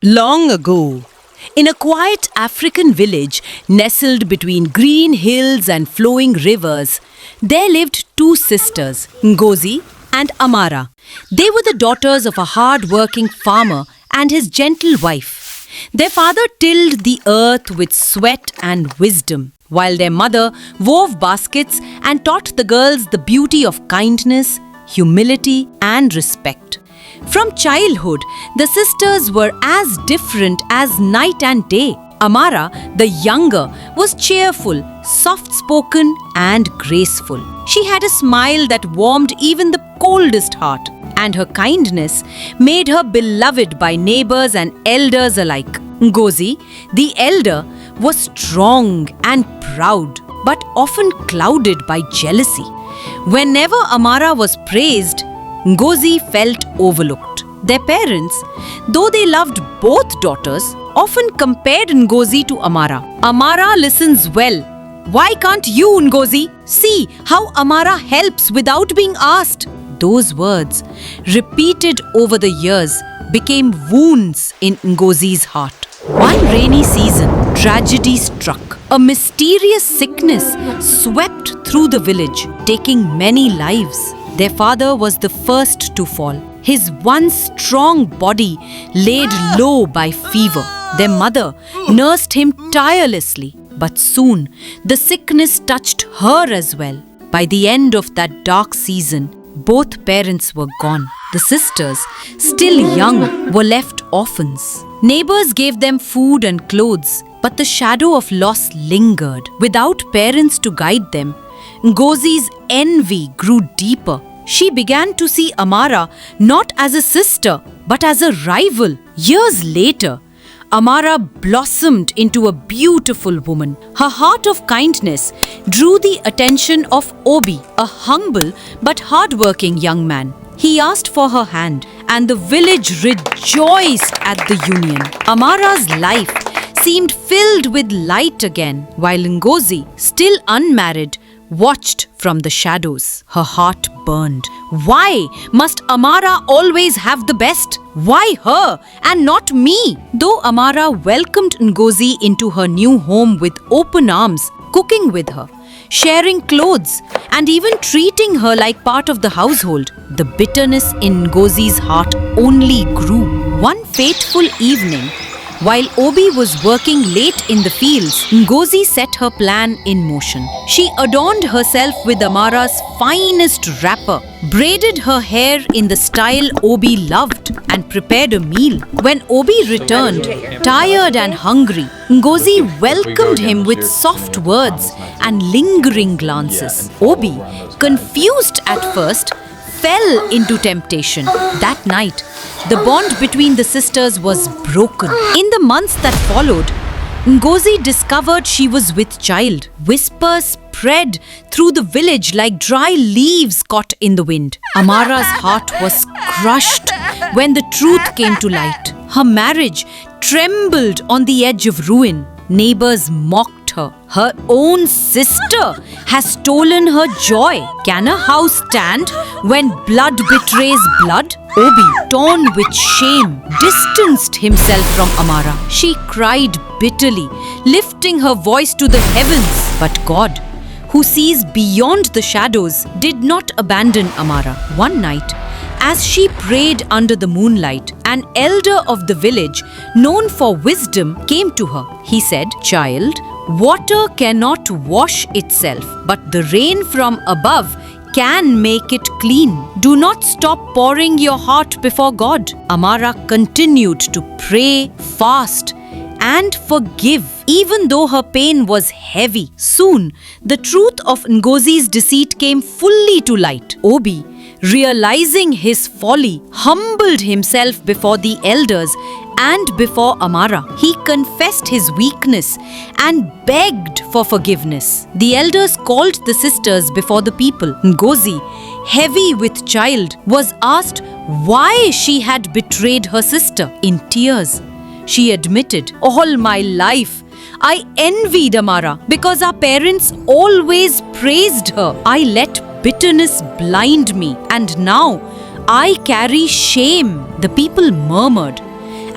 Long ago, in a quiet African village nestled between green hills and flowing rivers, there lived two sisters, Ngozi and Amara. They were the daughters of a hard-working farmer and his gentle wife. Their father tilled the earth with sweat and wisdom, while their mother wove baskets and taught the girls the beauty of kindness, humility, and respect. From childhood, the sisters were as different as night and day. Amara, the younger, was cheerful, soft-spoken, and graceful. She had a smile that warmed even the coldest heart, and her kindness made her beloved by neighbors and elders alike. Ngozi, the elder, was strong and proud, but often clouded by jealousy. Whenever Amara was praised, Ngozi felt overlooked. Their parents, though they loved both daughters, often compared Ngozi to Amara. Amara listens well. Why can't you, Ngozi? See how Amara helps without being asked. Those words, repeated over the years, became wounds in Ngozi's heart. One rainy season, tragedy struck. A mysterious sickness swept through the village, taking many lives. Their father was the first to fall. His once strong body laid low by fever. Their mother nursed him tirelessly, but soon the sickness touched her as well. By the end of that dark season, both parents were gone. The sisters, still young, were left orphans. Neighbors gave them food and clothes, but the shadow of loss lingered. Without parents to guide them, Ngozi's envy grew deeper. She began to see Amara not as a sister, but as a rival. Years later, Amara blossomed into a beautiful woman. Her heart of kindness drew the attention of Obi, a humble but hardworking young man. He asked for her hand, and the village rejoiced at the union. Amara's life seemed filled with light again, while Ngozi, still unmarried, watched from the shadows. Her heart burned. Why must Amara always have the best? Why her and not me? Though Amara welcomed Ngozi into her new home with open arms, cooking with her, sharing clothes, and even treating her like part of the household, the bitterness in Ngozi's heart only grew. One fateful evening, while Obi was working late in the fields, Ngozi set her plan in motion. She adorned herself with Amara's finest wrapper, braided her hair in the style Obi loved, and prepared a meal. When Obi returned, tired and hungry, Ngozi welcomed him with soft words and lingering glances. Obi, confused at first, fell into temptation. That night, the bond between the sisters was broken. In the months that followed, Ngozi discovered she was with child. Whispers spread through the village like dry leaves caught in the wind. Amara's heart was crushed when the truth came to light. Her marriage trembled on the edge of ruin. Neighbors mocked her. Her own sister has stolen her joy. Can a house stand when blood betrays blood? Obi, torn with shame, distanced himself from Amara. She cried bitterly, lifting her voice to the heavens. But God, who sees beyond the shadows, did not abandon Amara. One night, as she prayed under the moonlight, an elder of the village, known for wisdom, came to her. He said, "Child, water cannot wash itself, but the rain from above can make it clean. Do not stop pouring your heart before God." Amara continued to pray, fast, and forgive, even though her pain was heavy. Soon, the truth of Ngozi's deceit came fully to light. Obi, realizing his folly, humbled himself before the elders and before Amara. He confessed his weakness and begged for forgiveness. The elders called the sisters before the people. Ngozi, heavy with child, was asked why she had betrayed her sister. In tears, she admitted, "All my life, I envied Amara because our parents always praised her. I let bitterness blind me, and now I carry shame." The people murmured,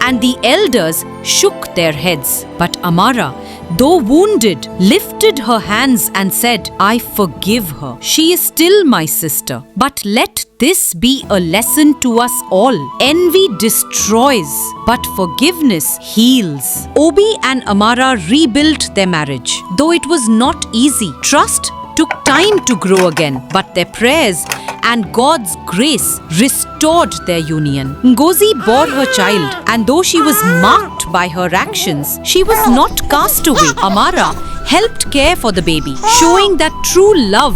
and the elders shook their heads. But Amara, though wounded, lifted her hands and said, I forgive her. She is still my sister. But let this be a lesson to us all. Envy destroys, but forgiveness heals. Obi and Amara rebuilt their marriage, though it was not easy. Trust took time to grow again, but their prayers and God's grace restored their union. Ngozi bore her child, and though she was marked by her actions, she was not cast away. Amara helped care for the baby, showing that true love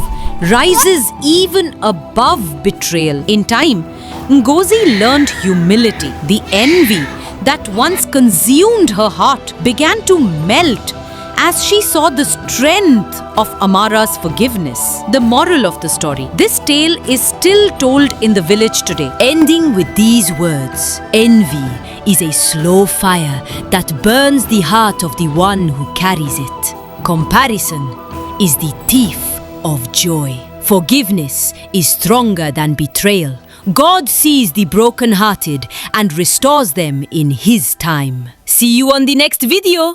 rises even above betrayal. In time, Ngozi learned humility. The envy that once consumed her heart began to melt as she saw the strength of Amara's forgiveness. The moral of the story: this tale is still told in the village today, ending with these words: envy is a slow fire that burns the heart of the one who carries it. Comparison is the thief of joy. Forgiveness is stronger than betrayal. God sees the broken-hearted and restores them in His time. See you on the next video.